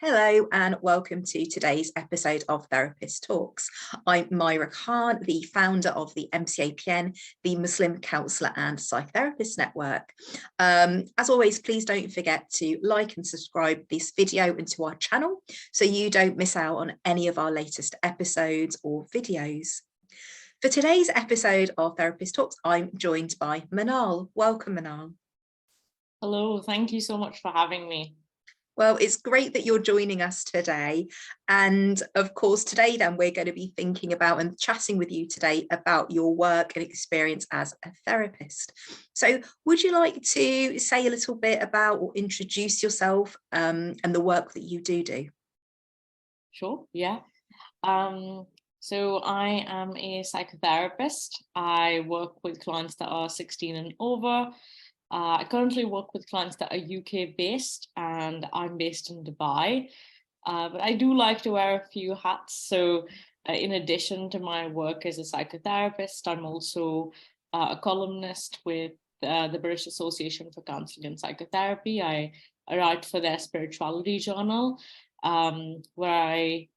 Hello and welcome to today's episode of Therapist Talks. I'm Myra Khan, the founder of the MCAPN, the Muslim Counsellor and Psychotherapist Network. As always, please don't forget to like and subscribe this video and to our channel so you don't miss out on any of our latest episodes or videos. For today's episode of Therapist Talks, I'm joined by Manaal. Welcome, Manaal. Hello, thank you so much for having me. Well, it's great that you're joining us today. And of course, today then we're going to be thinking about and chatting with you today about your work and experience as a therapist. So would you like to say a little bit about or introduce yourself and the work that you do? Sure, yeah. So I am a psychotherapist. I work with clients that are 16 and over. I currently work with clients that are UK based and I'm based in Dubai, but I do like to wear a few hats. So in addition to my work as a psychotherapist, I'm also a columnist with the British Association for Counselling and Psychotherapy. I write for their spirituality journal, where I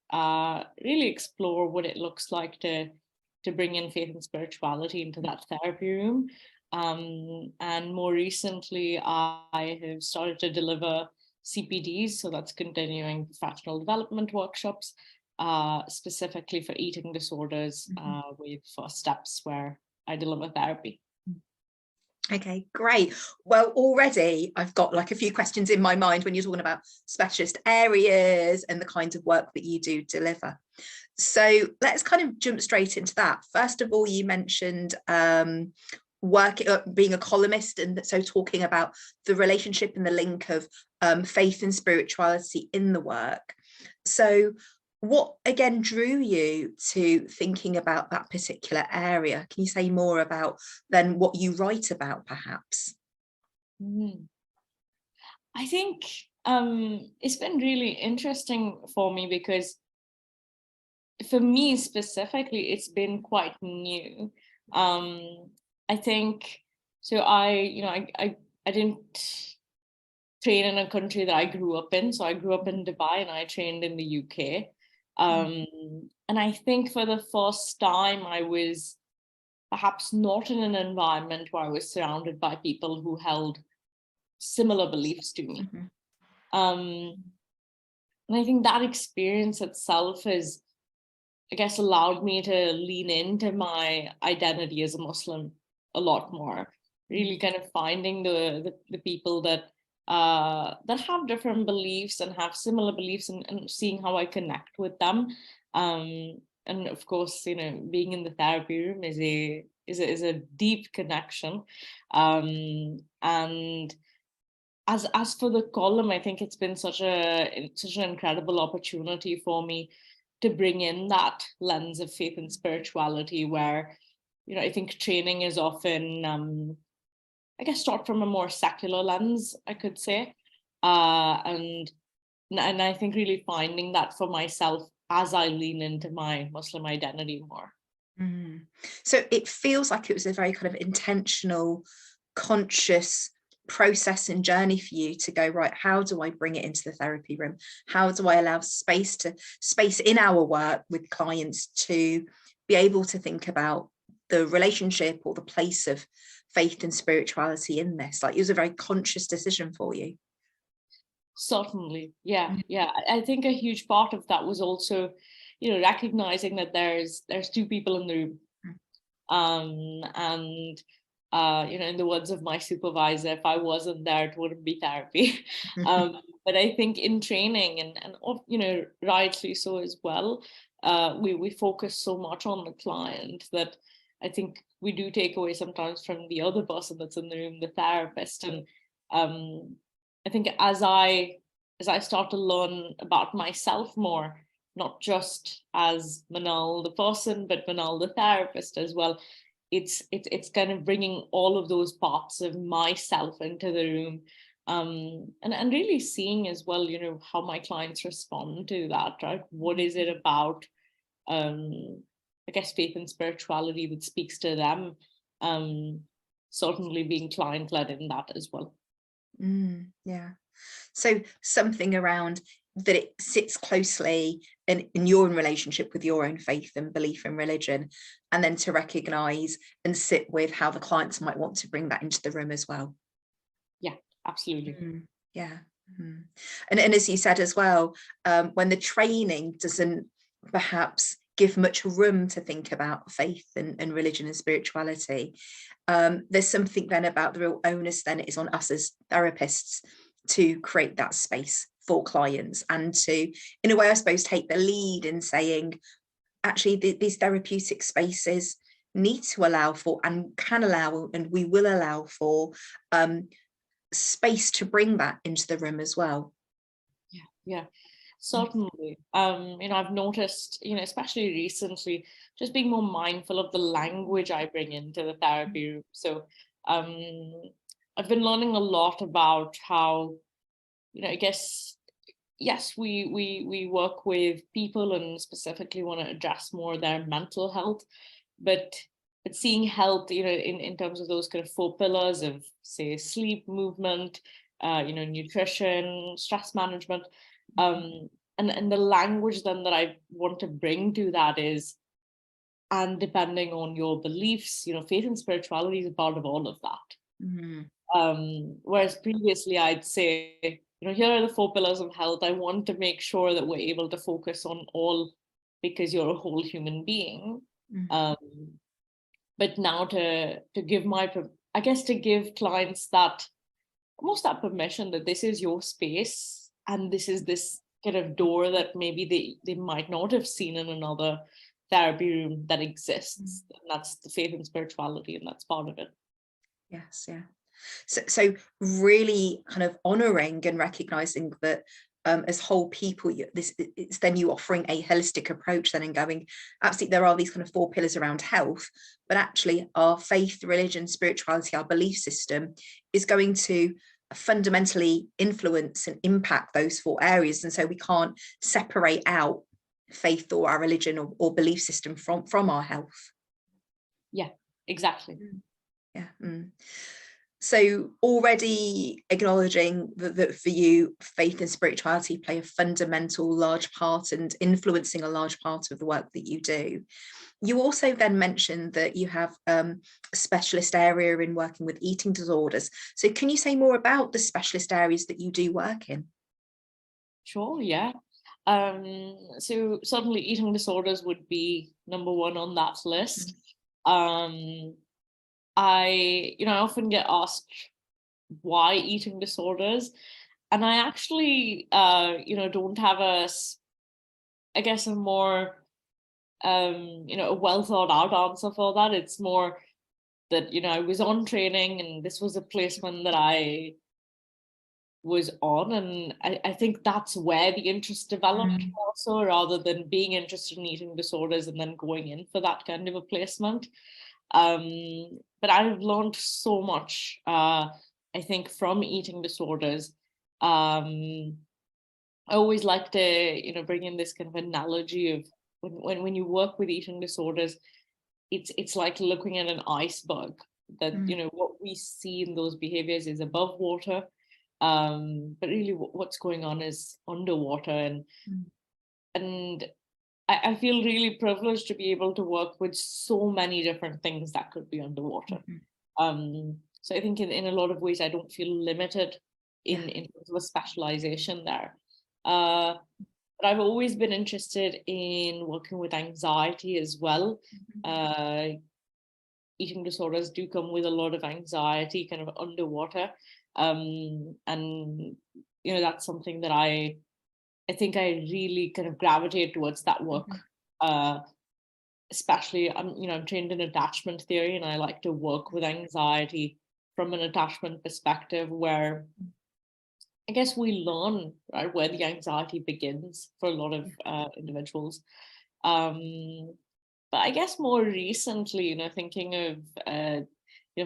really explore what it looks like to bring in faith and spirituality into that therapy room. And more recently, I have started to deliver CPDs, so that's continuing professional development workshops, specifically for eating disorders with first steps where I deliver therapy. Okay, great. Well, already I've got like a few questions in my mind when you're talking about specialist areas and the kinds of work that you do deliver. So let's kind of jump straight into that. First of all, you mentioned being a columnist, and so talking about the relationship and the link of faith and spirituality in the work. So what again drew you to thinking about that particular area? Can you say more about then what you write about, perhaps? I think it's been really interesting for me because for me specifically, it's been quite new. I think so. I didn't train in a country that I grew up in. So I grew up in Dubai and I trained in the UK. And I think for the first time, I was perhaps not in an environment where I was surrounded by people who held similar beliefs to me. And I think that experience itself has, I guess, allowed me to lean into my identity as a Muslim a lot more, really kind of finding the people that have different beliefs and have similar beliefs and seeing how I connect with them. And of course, being in the therapy room is a deep connection. And as for the column, I think it's been such an incredible opportunity for me to bring in that lens of faith and spirituality, where I think training is often, I guess, taught from a more secular lens, I could say, and I think really finding that for myself as I lean into my Muslim identity more. So it feels like it was a very kind of intentional, conscious process and journey for you to go, right, how do I bring it into the therapy room? How do I allow space in our work with clients to be able to think about the relationship or the place of faith and spirituality in this? Like, it was a very conscious decision for you. Certainly, yeah. I think a huge part of that was also, recognizing that there's two people in the room, and in the words of my supervisor, if I wasn't there, it wouldn't be therapy. But I think in training and rightly so as well, we focus so much on the client that I think we do take away sometimes from the other person that's in the room, the therapist. And I think as I start to learn about myself more, not just as Manaal the person, but Manaal the therapist as well, it's kind of bringing all of those parts of myself into the room, and really seeing as well, how my clients respond to that, right? What is it about, I guess, faith and spirituality that speaks to them? Certainly being client-led in that as well. Yeah. So something around that it sits closely in your own relationship with your own faith and belief in religion, and then to recognise and sit with how the clients might want to bring that into the room as well. Yeah, absolutely. Yeah. And as you said as well, when the training doesn't perhaps give much room to think about faith and religion and spirituality, there's something then about the real onus then is on us as therapists to create that space for clients, and to, in a way, I suppose, take the lead in saying, actually, these therapeutic spaces need to allow for, and can allow, and we will allow for space to bring that into the room as well. Yeah, certainly. I've noticed, especially recently, just being more mindful of the language I bring into the therapy room. So I've been learning a lot about how, I guess, yes, we work with people and specifically want to address more their mental health, but seeing health, in terms of those kind of 4 pillars of, say, sleep, movement, nutrition, stress management, and the language then that I want to bring to that is, and depending on your beliefs, faith and spirituality is a part of all of that. Whereas previously I'd say, here are the 4 pillars of health. I want to make sure that we're able to focus on all, because you're a whole human being. But now to give to give clients that, almost that permission that this is your space, and this is this kind of door that maybe they might not have seen in another therapy room that exists. And that's the faith and spirituality, and that's part of it. Yes, yeah. So really kind of honouring and recognising that as whole people, it's then you offering a holistic approach then, and going, absolutely, there are these kind of 4 pillars around health, but actually our faith, religion, spirituality, our belief system is going to fundamentally influence and impact those 4 areas. And so we can't separate out faith or our religion or belief system from our health. Yeah, exactly. Yeah. So already acknowledging that for you, faith and spirituality play a fundamental large part and influencing a large part of the work that you do. You also then mentioned that you have a specialist area in working with eating disorders. So can you say more about the specialist areas that you do work in? Sure, yeah. So certainly eating disorders would be number 1 on that list. I often get asked why eating disorders, and I actually, don't have a more, a well thought out answer for that. It's more that, I was on training and this was a placement that I was on, and I think that's where the interest developed also, rather than being interested in eating disorders and then going in for that kind of a placement. But I've learned so much, I think, from eating disorders. I always like to, bring in this kind of analogy of when you work with eating disorders, it's like looking at an iceberg. That what we see in those behaviors is above water, but really what's going on is underwater, and I feel really privileged to be able to work with so many different things that could be underwater. So I think in a lot of ways I don't feel limited in terms of a specialization there. But I've always been interested in working with anxiety as well. Eating disorders do come with a lot of anxiety kind of underwater. And that's something that I think I really kind of gravitate towards that work. Especially, I'm trained in attachment theory, and I like to work with anxiety from an attachment perspective, where I guess we learn, right, where the anxiety begins for a lot of individuals. But I guess more recently, thinking of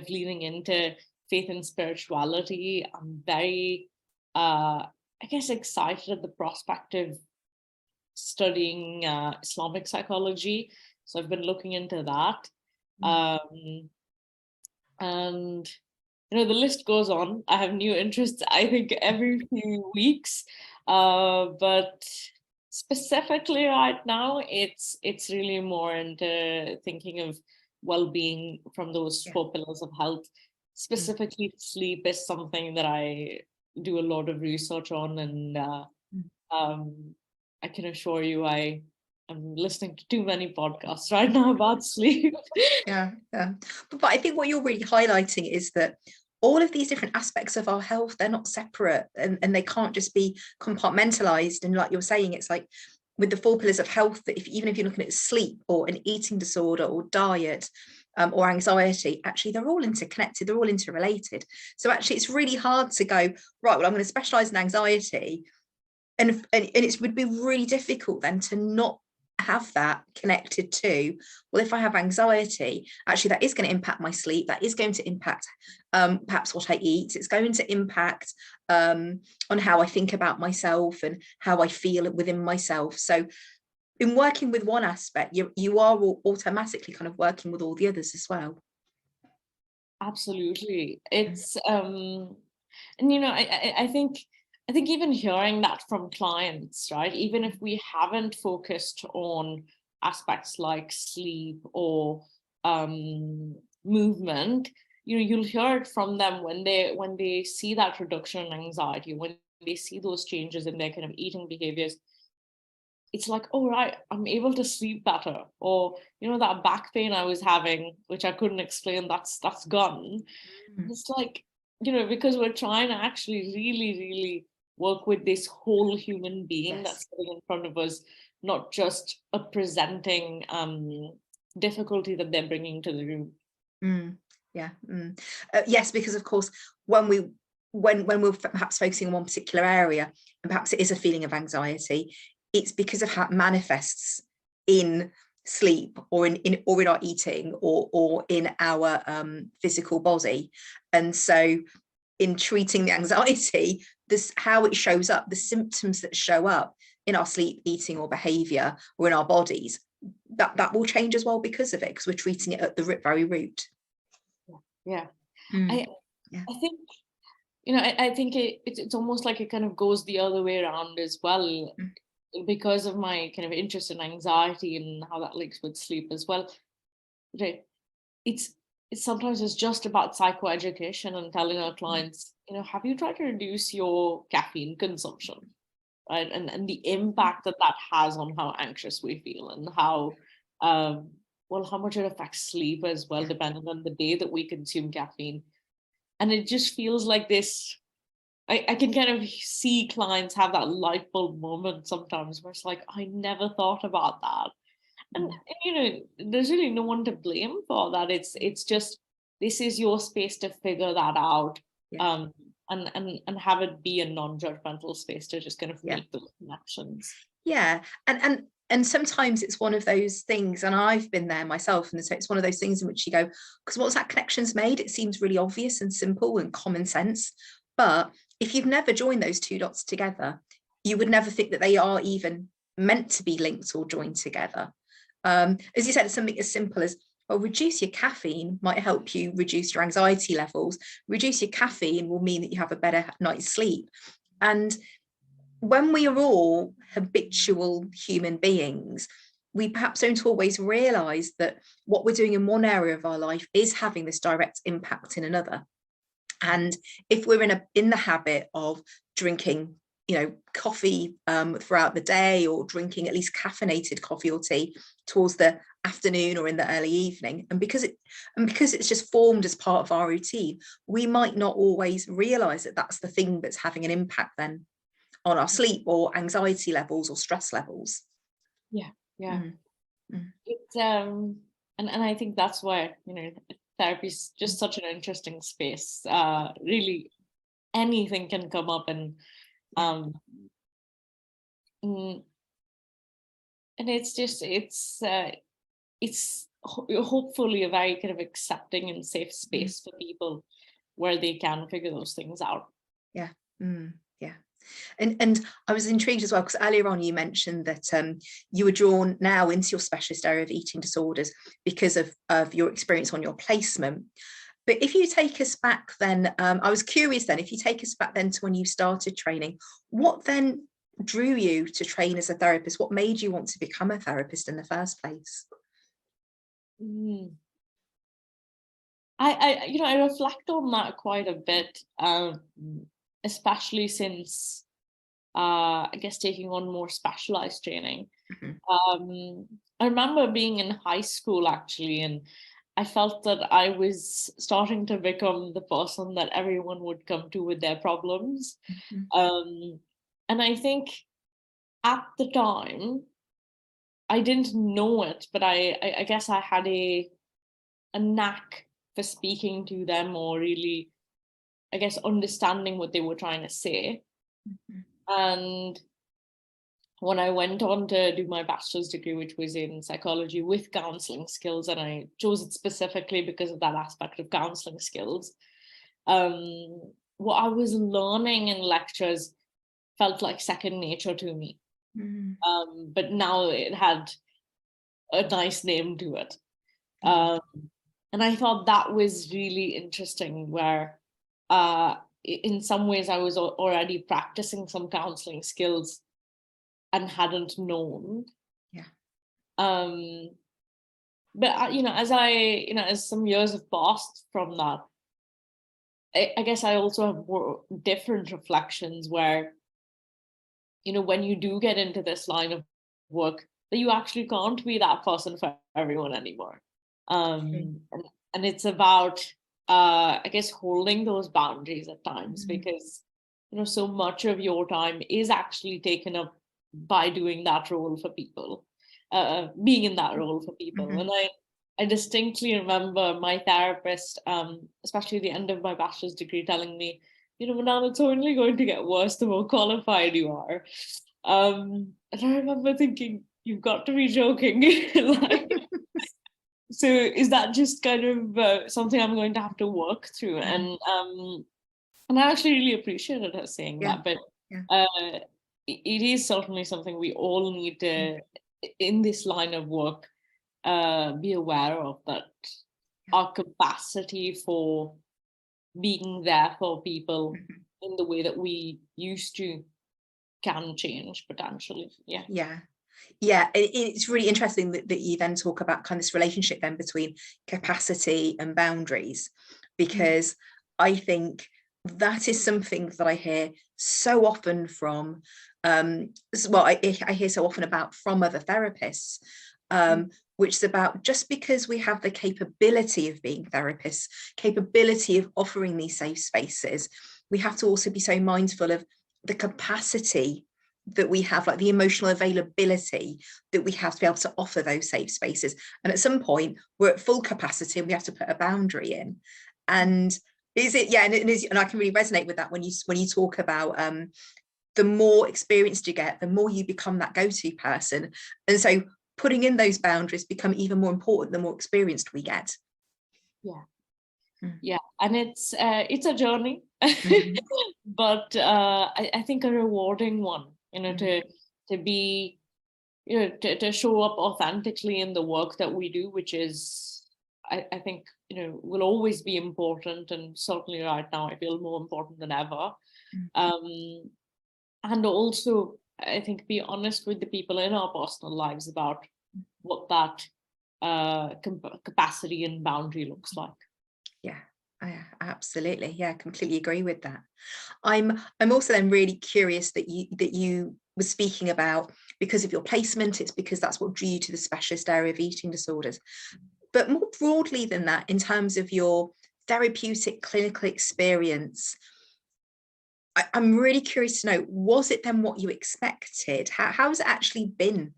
leaning into faith and spirituality, I'm very, I guess, excited at the prospect of studying Islamic psychology. So I've been looking into that. And the list goes on. I have new interests, I think, every few weeks. But specifically right now, it's really more into thinking of well-being from those 4 pillars of health. Specifically, sleep is something that I do a lot of research on, and I can assure you I'm listening to too many podcasts right now about sleep. Yeah. But I think what you're really highlighting is that all of these different aspects of our health, they're not separate, and they can't just be compartmentalized. And like you're saying, it's like with the 4 pillars of health, that even if you're looking at sleep or an eating disorder or diet, or anxiety, actually they're all interconnected, they're all interrelated. So actually it's really hard to go, right, well, I'm going to specialize in anxiety, and it would be really difficult then to not have that connected to, well, if I have anxiety, actually that is going to impact my sleep, that is going to impact perhaps what I eat, it's going to impact on how I think about myself and how I feel within myself. So in working with one aspect, you are automatically kind of working with all the others as well. Absolutely. It's and I think even hearing that from clients, right, even if we haven't focused on aspects like sleep or movement, you'll hear it from them when they see that reduction in anxiety, when they see those changes in their kind of eating behaviors. It's like, oh, right, I'm able to sleep better. Or, that back pain I was having, which I couldn't explain, that's gone. It's like, because we're trying to actually really, really work with this whole human being that's sitting in front of us, not just a presenting difficulty that they're bringing to the room. Yes, because of course, when we're perhaps focusing on one particular area, and perhaps it is a feeling of anxiety, it's because of how it manifests in sleep or in our eating or in our physical body. And so in treating the anxiety, this how it shows up, the symptoms that show up in our sleep, eating or behavior or in our bodies, that will change as well because of it, because we're treating it at the very root. I think I think it's almost like it kind of goes the other way around as well. Because of my kind of interest in anxiety and how that links with sleep as well, right? It's sometimes it's just about psychoeducation and telling our clients, have you tried to reduce your caffeine consumption, right? And the impact that has on how anxious we feel, and how how much it affects sleep as well, depending on the day that we consume caffeine. And it just feels like this. I can kind of see clients have that light bulb moment sometimes where it's like, I never thought about that. And there's really no one to blame for that. It's just, this is your space to figure that out, and have it be a non-judgmental space to just kind of make those connections. And sometimes it's one of those things, and I've been there myself, and so it's one of those things in which you go, because once that connection's made, it seems really obvious and simple and common sense. But if you've never joined those 2 dots together, you would never think that they are even meant to be linked or joined together. As you said, it's something as simple as, well, reduce your caffeine might help you reduce your anxiety levels. Reduce your caffeine will mean that you have a better night's sleep. And when we are all habitual human beings, we perhaps don't always realize that what we're doing in one area of our life is having this direct impact in another. And if we're in the habit of drinking, coffee throughout the day, or drinking at least caffeinated coffee or tea towards the afternoon or in the early evening, and because it's just formed as part of our routine, we might not always realize that that's the thing that's having an impact then on our sleep or anxiety levels or stress levels. It's and I think that's why therapy is just such an interesting space. Really, anything can come up, and it's just it's hopefully a very kind of accepting and safe space for people where they can figure those things out. And I was intrigued as well, because earlier on you mentioned that you were drawn now into your specialist area of eating disorders because of your experience on your placement. But if you take us back then, I was curious then, if you take us back then to when you started training, what then drew you to train as a therapist? What made you want to become a therapist in the first place? I reflect on that quite a bit, especially since I guess taking on more specialized training. I remember being in high school actually, and I felt that I was starting to become the person that everyone would come to with their problems. And I think at the time, I didn't know it, but I guess I had a knack for speaking to them, or really, I guess, understanding what they were trying to say. And when I went on to do my bachelor's degree, which was in psychology with counselling skills, and I chose it specifically because of that aspect of counselling skills, what I was learning in lectures felt like second nature to me. But now it had a nice name to it. And I thought that was really interesting, where in some ways I was already practicing some counselling skills and hadn't known. But as some years have passed from that, I guess I also have more different reflections where, when you do get into this line of work, that you actually can't be that person for everyone anymore. And it's about, I guess, holding those boundaries at times, because, so much of your time is actually taken up by doing that role for people, being in that role for people. And I distinctly remember my therapist, especially at the end of my bachelor's degree, telling me, Manaal, it's only going to get worse the more qualified you are. And I remember thinking, you've got to be joking. So is that just kind of something I'm going to have to work through? And I actually really appreciated her saying that. But it is certainly something we all need to, in this line of work, be aware of, that our capacity for being there for people in the way that we used to can change potentially. It's really interesting that you then talk about kind of this relationship then between capacity and boundaries, because I think that is something that I hear so often from I hear so often about from other therapists, which is about, just because we have the capability of being therapists, capability of offering these safe spaces, we have to also be so mindful of the capacity that we have, like the emotional availability that we have to be able to offer those safe spaces. And at some point we're at full capacity and we have to put a boundary in. And and I can really resonate with that when you talk about the more experienced you get, the more you become that go-to person. And so putting in those boundaries become even more important the more experienced we get. And it's a journey, but I think a rewarding one, to be, to show up authentically in the work that we do, which is, I think, will always be important, and certainly right now I feel more important than ever. And also, I think, be honest with the people in our personal lives about what that capacity and boundary looks like. Absolutely. Completely agree with that. I'm also then really curious that you were speaking about, because of your placement, it's because that's what drew you to the specialist area of eating disorders. But more broadly than that, in terms of your therapeutic clinical experience, I'm really curious to know, was it then what you expected? How has it actually been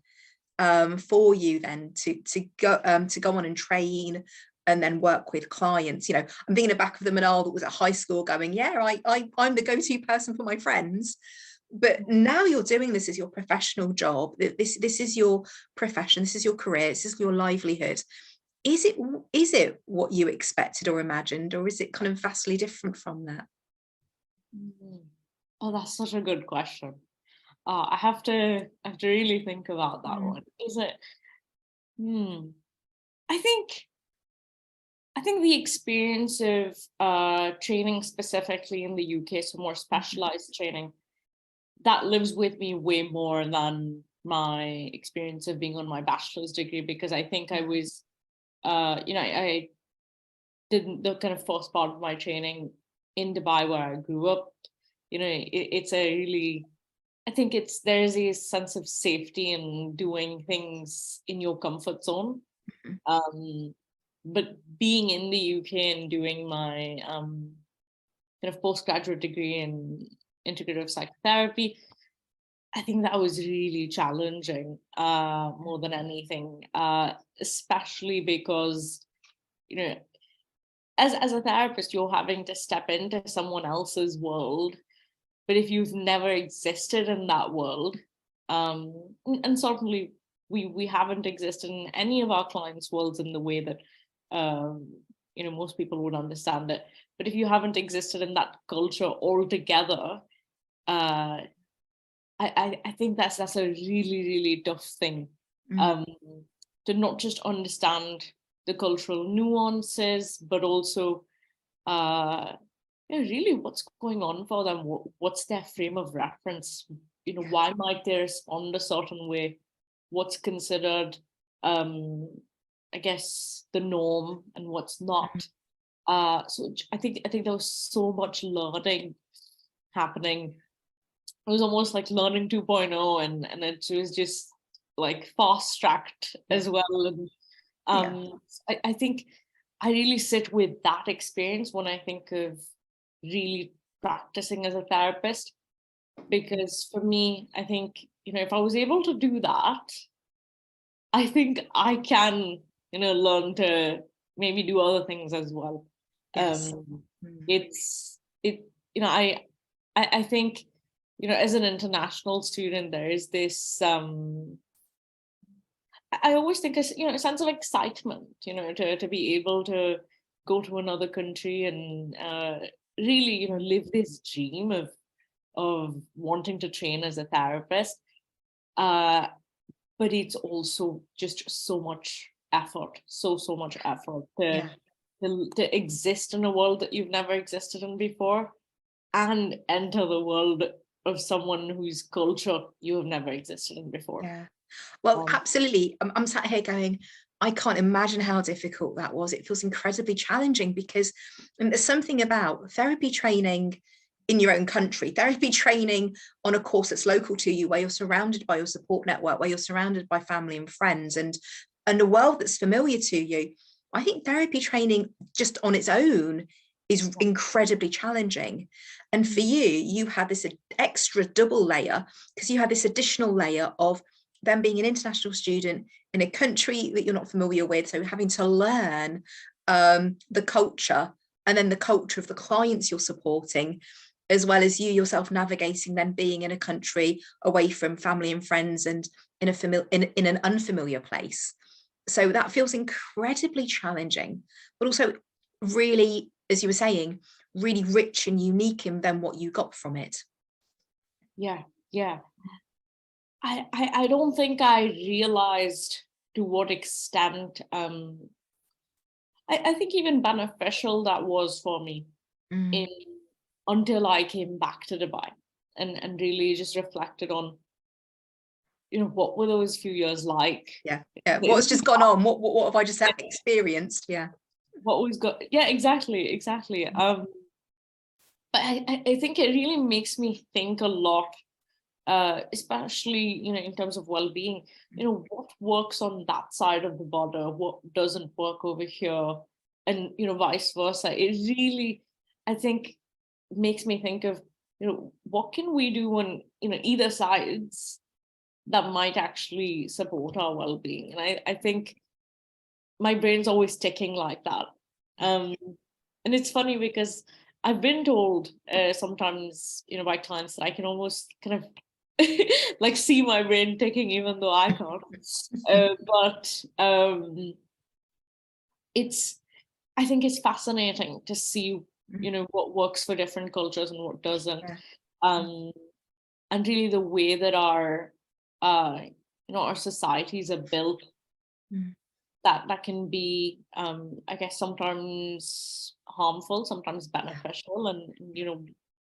for you then to go on and train and then work with clients? I'm thinking back of the Manaal that was at high school going, I'm the go-to person for my friends. But now you're doing this as your professional job. This is your profession. This is your career. This is your livelihood. Is it what you expected or imagined, or is it kind of vastly different from that? Oh, that's such a good question. I have to really think about that one. Is it? I I think the experience of training specifically in the UK, so more specialized training, that lives with me way more than my experience of being on my bachelor's degree, because I think I was, I did the kind of first part of my training in Dubai where I grew up. It's a really, I think there's a sense of safety in doing things in your comfort zone. But being in the UK and doing my kind of postgraduate degree in integrative psychotherapy, I think that was really challenging, more than anything, especially because, as a therapist, you're having to step into someone else's world. But if you've never existed in that world, and certainly we haven't existed in any of our clients' worlds in the way that most people would understand it. But if you haven't existed in that culture altogether, I think that's a really, really tough thing, to not just understand the cultural nuances, but also really what's going on for them. What's their frame of reference? Why might they respond a certain way? What's considered, I guess, the norm and what's not. So I think there was so much learning happening. It was almost like learning 2.0, and it was just like fast tracked as well. And I think I really sit with that experience when I think of really practicing as a therapist, because for me, I think, if I was able to do that, I think I can, learn to maybe do other things as well. Yes. I think, as an international student, there is this, I always think, a sense of excitement, to be able to go to another country and really, live this dream of wanting to train as a therapist. But it's also just so much effort, so much effort to exist in a world that you've never existed in before, and enter the world of someone whose culture you have never existed in before. Yeah. Well, absolutely. I'm sat here going, I can't imagine how difficult that was. It feels incredibly challenging because there's something about therapy training in your own country, therapy training on a course that's local to you, where you're surrounded by your support network, where you're surrounded by family and friends, and a world that's familiar to you. I think therapy training just on its own is incredibly challenging. And for you had this extra double layer, because you had this additional layer of them being an international student in a country that you're not familiar with, so having to learn the culture, and then the culture of the clients you're supporting, as well as you yourself navigating then being in a country away from family and friends and in an unfamiliar place. So that feels incredibly challenging, but also really, as you were saying, really rich and unique in then what you got from it. Yeah. I don't think I realized to what extent I think even beneficial that was for me until I came back to Dubai and really just reflected on, what were those few years like? Yeah. What's just gone on? What have I just experienced? Yeah. What was got? Yeah, exactly. But I think it really makes me think a lot, especially, in terms of well-being, what works on that side of the border, what doesn't work over here, and, vice versa. It really, I think, makes me think of, what can we do on, either sides that might actually support our well-being. And I think my brain's always ticking like that. And it's funny because I've been told sometimes, by clients that I can almost kind of like see my brain ticking even though I can't. But I think it's fascinating to see, what works for different cultures and what doesn't. And really the way that our societies are built that can be, I guess, sometimes harmful, sometimes beneficial, and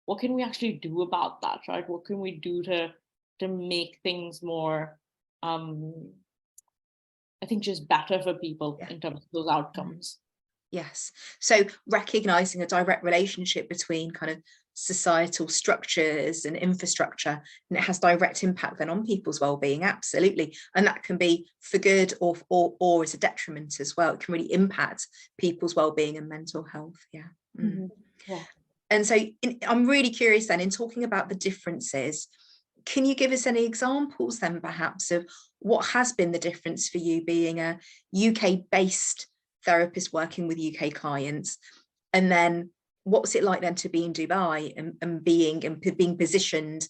what can we actually do about that, right? What can we do to make things more, I think, just better for people in terms of those outcomes? Yes. So recognizing a direct relationship between kind of societal structures and infrastructure, and it has direct impact then on people's well-being. Absolutely. And that can be for good or as a detriment as well. It can really impact people's well-being and mental health. Yeah. Yeah. And so I'm really curious then, in talking about the differences, can you give us any examples then perhaps of what has been the difference for you being a UK-based therapist working with UK clients, and then what's it like then to be in Dubai and being positioned,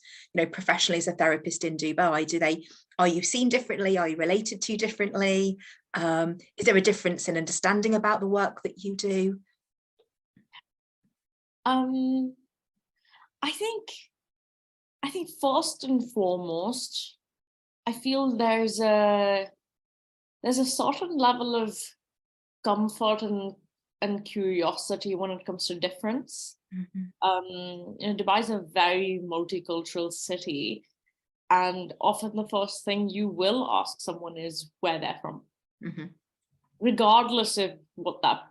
professionally as a therapist in Dubai? Are you seen differently? Are you related to differently? Is there a difference in understanding about the work that you do? I think first and foremost, I feel there's a certain level of comfort and curiosity when it comes to difference. Dubai is a very multicultural city, and often the first thing you will ask someone is where they're from, regardless of what that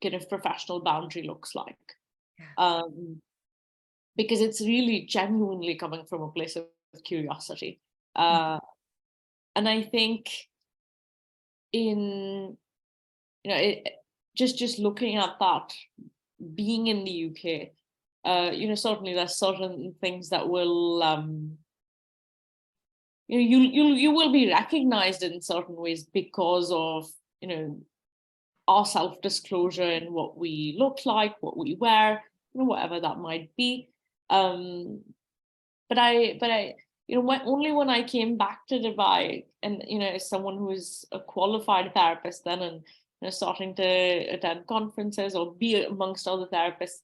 kind of professional boundary looks like. Because it's really genuinely coming from a place of curiosity. And I think just looking at that, being in the UK, certainly there's certain things that will, you will be recognized in certain ways because of, our self-disclosure and what we look like, what we wear, whatever that might be. But I only when I came back to Dubai, and as someone who is a qualified therapist then, and starting to attend conferences or be amongst other therapists,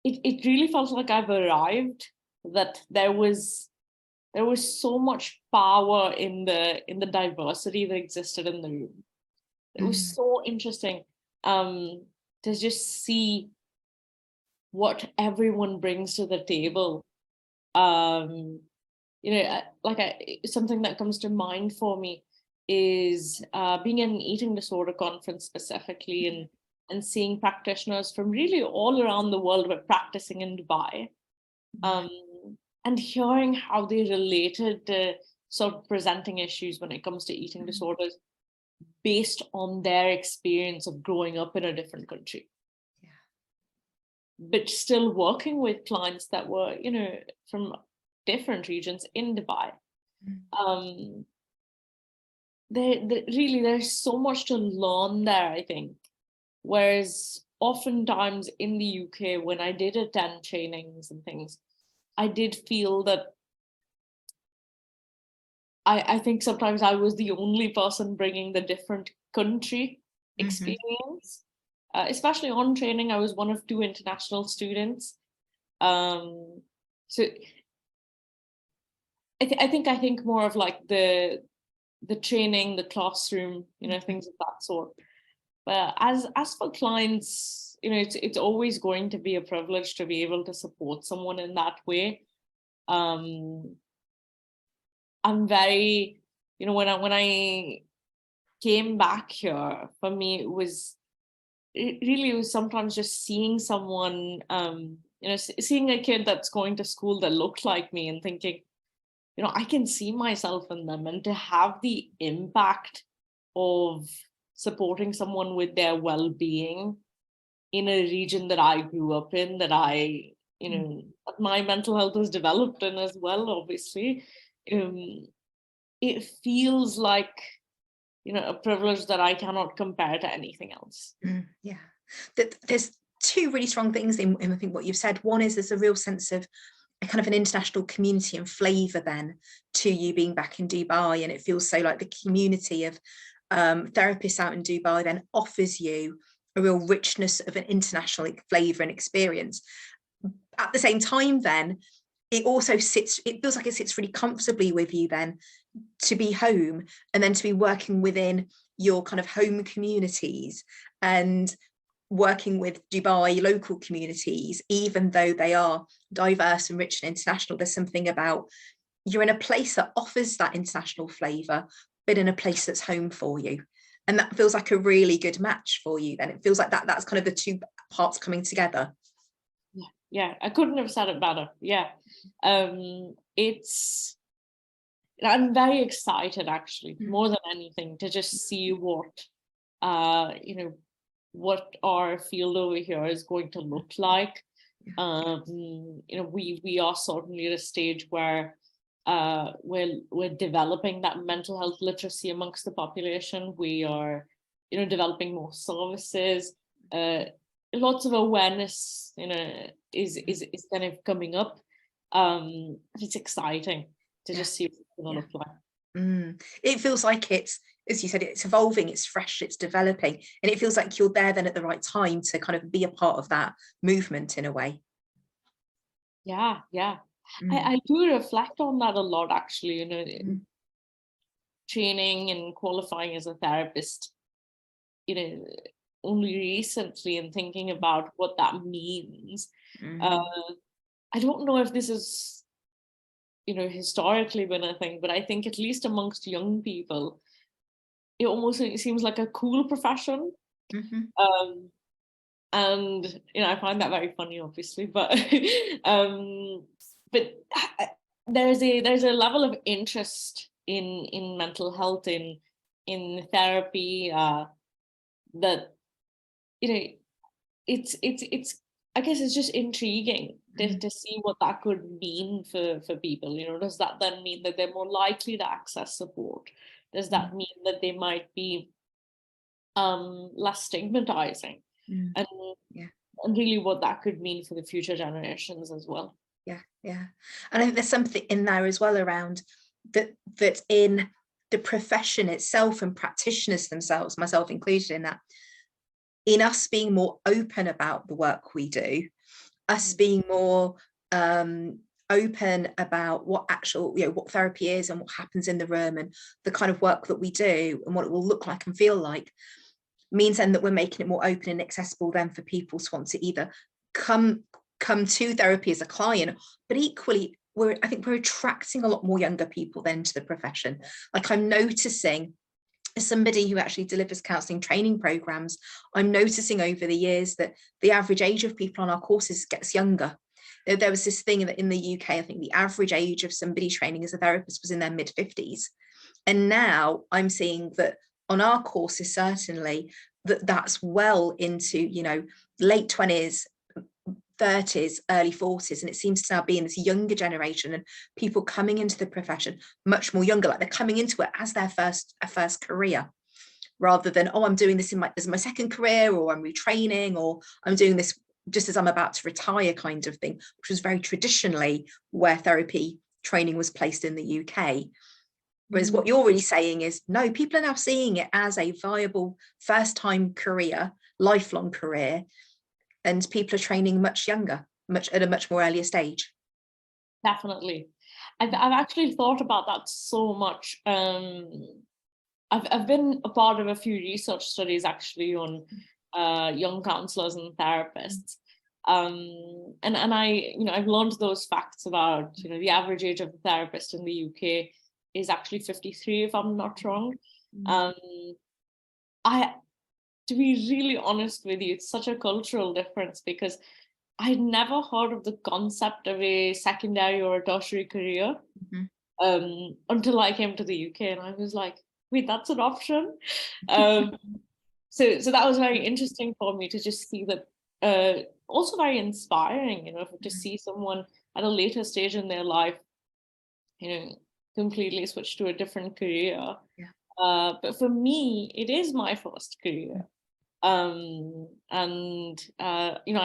it really felt like I've arrived, that there was so much power in the diversity that existed in the room. It was so interesting to just see what everyone brings to the table. Something that comes to mind for me is being at an eating disorder conference specifically, and seeing practitioners from really all around the world were practicing in Dubai, and hearing how they related to sort of presenting issues when it comes to eating disorders based on their experience of growing up in a different country. But still working with clients that were, from different regions in Dubai. There's so much to learn there, I think. Whereas oftentimes in the UK, when I did attend trainings and things, I did feel that I think sometimes I was the only person bringing the different country experience. Especially on training, I was one of 2 international students. So I think more of like the training, the classroom, things of that sort. But as for clients, it's always going to be a privilege to be able to support someone in that way. I'm very, when I came back here, for me, it was sometimes just seeing someone, seeing a kid that's going to school that looked like me and thinking, I can see myself in them, and to have the impact of supporting someone with their well-being in a region that I grew up in, that I, that my mental health was developed in as well, obviously. It feels like, a privilege that I cannot compare to anything else. There's 2 really strong things in I think what you've said. One is there's a real sense of a kind of an international community and flavour then to you being back in Dubai, and it feels so like the community of therapists out in Dubai then offers you a real richness of an international flavour and experience. At the same time then, it feels like it sits really comfortably with you then to be home, and then to be working within your kind of home communities and working with Dubai local communities, even though they are diverse and rich and international, there's something about you're in a place that offers that international flavour, but in a place that's home for you. And that feels like a really good match for you. Then it feels like that's kind of the two parts coming together. Yeah, I couldn't have said it better. Yeah. I'm very excited, actually, more than anything, to just see what what our field over here is going to look like. We are certainly at a stage where we're developing that mental health literacy amongst the population. We are, developing more services. Lots of awareness, is kind of coming up. It's exciting to just see what it's going to look like. It feels like it's, as you said, it's evolving, it's fresh, it's developing, and it feels like you're there then at the right time to kind of be a part of that movement in a way. Yeah. I do reflect on that a lot, actually, training and qualifying as a therapist, only recently, and thinking about what that means. I don't know if this is, historically been a thing, but I think at least amongst young people, it almost seems like a cool profession. And I find that very funny, obviously, but there's a level of interest in mental health, in therapy, that it's I guess it's just intriguing to see what that could mean for people. Does that then mean that they're more likely to access support? Does that mean that they might be less stigmatizing? And really what that could mean for the future generations as well. Yeah. And I think there's something in there as well around that in the profession itself and practitioners themselves, myself included in that, in us being more open about the work we do, us being more open about what actual, what therapy is and what happens in the room and the kind of work that we do and what it will look like and feel like, means then that we're making it more open and accessible then for people to want to either come to therapy as a client, but equally I think we're attracting a lot more younger people then to the profession. Like, I'm noticing, as somebody who actually delivers counselling training programs, I'm noticing over the years that the average age of people on our courses gets younger. There was this thing that in the UK, I think the average age of somebody training as a therapist was in their mid-50s. And now I'm seeing that on our courses, certainly, that's well into, late 20s, 30s, early 40s, and it seems to now be in this younger generation and people coming into the profession much more younger, like they're coming into it as their first career, rather than, I'm doing this as my second career, or I'm retraining, or I'm doing this just as I'm about to retire kind of thing, which was very traditionally where therapy training was placed in the UK. Whereas what you're really saying is, no, people are now seeing it as a viable first-time career, lifelong career, and people are training much younger, at a much more earlier stage. Definitely. I've actually thought about that so much. I've been a part of a few research studies actually on young counsellors and therapists. And I've learned those facts about, the average age of a therapist in the UK is actually 53, if I'm not wrong. To be really honest with you, it's such a cultural difference, because I'd never heard of the concept of a secondary or a tertiary career until I came to the UK, and I was like, wait, that's an option. So that was very interesting for me to just see that. Also very inspiring, to see someone at a later stage in their life, completely switch to a different career. But for me, it is my first career. I'd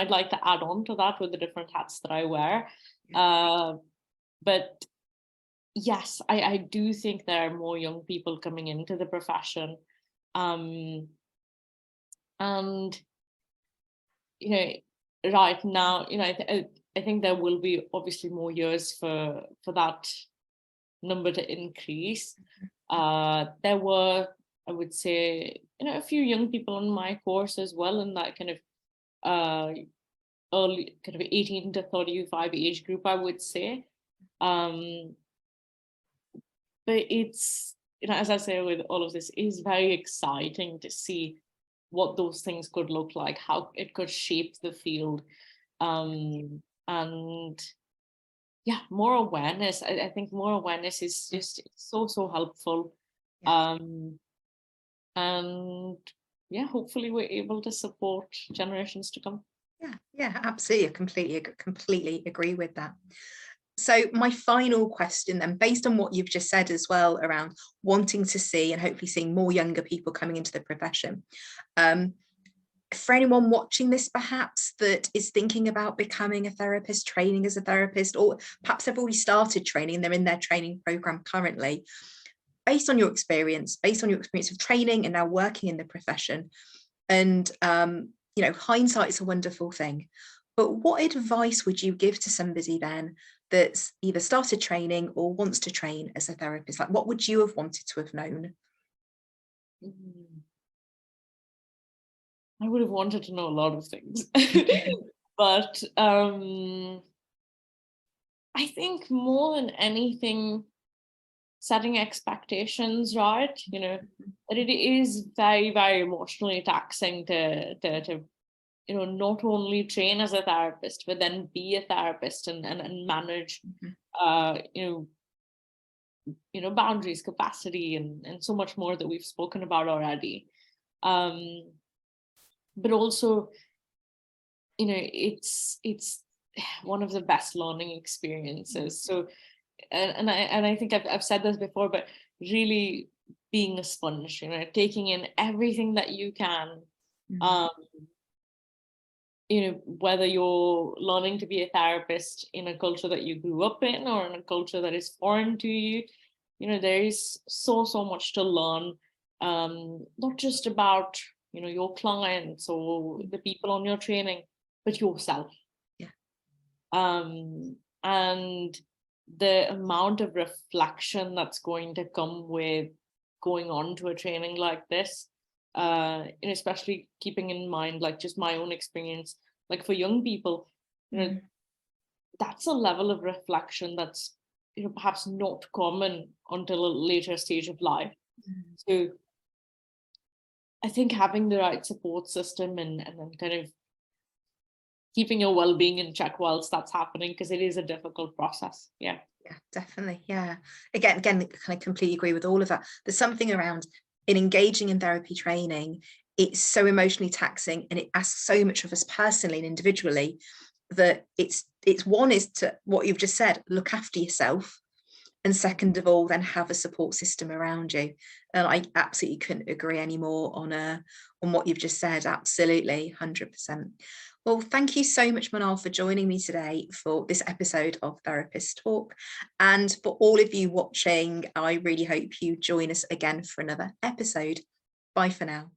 like to add on to that with the different hats that I wear. But yes, I do think there are more young people coming into the profession. And, right now, I think there will be obviously more years for that number to increase. There were I would say, a few young people on my course as well, in that kind of early kind of 18 to 35 age group, I would say. But it's, as I say, with all of this, is very exciting to see what those things could look like, how it could shape the field. And yeah, more awareness. I think more awareness is just so helpful. And yeah, hopefully we're able to support generations to come. Yeah, absolutely. I completely agree with that. So my final question then, based on what you've just said as well around wanting to see and hopefully seeing more younger people coming into the profession, for anyone watching this perhaps that is thinking about becoming a therapist, training as a therapist, or perhaps they've already started training and they're in their training program currently, based on your experience of training and now working in the profession, and hindsight is a wonderful thing, but what advice would you give to somebody then that's either started training or wants to train as a therapist? Like, what would you have wanted to have known? I would have wanted to know a lot of things. But I think more than anything, setting expectations right, that it is very, very emotionally taxing to not only train as a therapist, but then be a therapist and manage boundaries, capacity, and so much more that we've spoken about already. But also, it's one of the best learning experiences. So, and I think I've said this before, but really being a sponge, taking in everything that you can. Whether you're learning to be a therapist in a culture that you grew up in or in a culture that is foreign to you, there is so much to learn, not just about, your clients or the people on your training, but yourself. And the amount of reflection that's going to come with going on to a training like this, and especially keeping in mind, like, just my own experience, like for young people, that's a level of reflection that's, perhaps not common until a later stage of life. So I think having the right support system and then kind of keeping your well-being in check whilst that's happening, because it is a difficult process. Yeah, definitely. Again, I kind of completely agree with all of that. There's something around in engaging in therapy training, it's so emotionally taxing and it asks so much of us personally and individually, that it's one is to what you've just said, look after yourself, and second of all, then have a support system around you. And I absolutely couldn't agree anymore on what you've just said. Absolutely, 100%. Well, thank you so much, Manaal, for joining me today for this episode of Therapist Talk. And for all of you watching, I really hope you join us again for another episode. Bye for now.